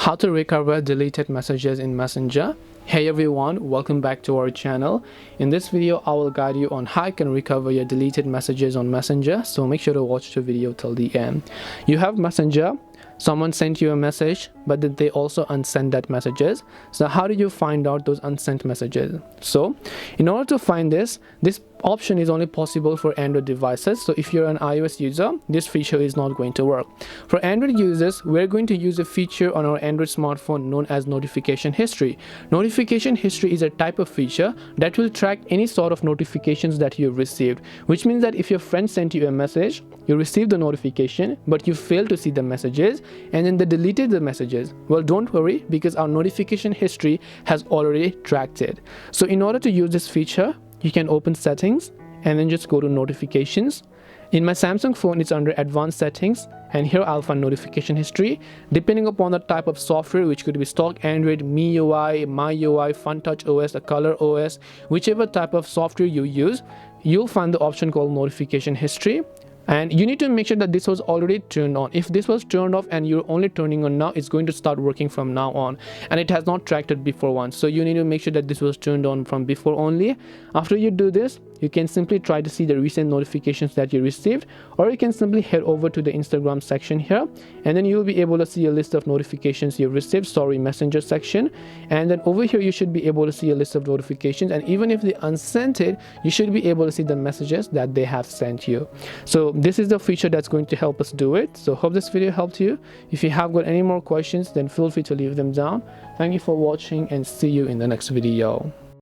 How to recover deleted messages in Messenger. Hey everyone, welcome back to our channel. In this video I will guide you on how you can recover your deleted messages on Messenger, so make sure to watch the video till the end. You have Messenger, someone sent you a message, but did they also unsend that messages? So how do you find out those unsent messages? So in order to find this option is only possible for Android devices. So if you're an iOS user, this feature is not going to work. For Android users, we're going to use a feature on our Android smartphone known as notification history. Notification history is a type of feature that will track any sort of notifications that you've received, which means that if your friend sent you a message, you received the notification, but you failed to see the messages, and then they deleted the messages. Well, don't worry, because our notification history has already tracked it. So in order to use this feature, you can open settings and then just go to notifications. In my Samsung phone, it's under advanced settings, and here I'll find notification history. Depending upon the type of software, which could be stock Android, MIUI, MyUI, FunTouch OS, or Color OS, whichever type of software you use, you'll find the option called notification history. And you need to make sure that this was already turned on. If this was turned off and you're only turning on now, it's going to start working from now on, and it has not tracked it before once. So you need to make sure that this was turned on from before only. After you do this, you can simply try to see the recent notifications that you received, or you can simply head over to the Instagram section here, and then you'll be able to see a list of notifications you received, Messenger section. And then over here you should be able to see a list of notifications, and even if they unsent it, you should be able to see the messages that they have sent you. So this is the feature that's going to help us do it. So hope this video helped you. If you have got any more questions, then feel free to leave them down. Thank you for watching, and see you in the next video.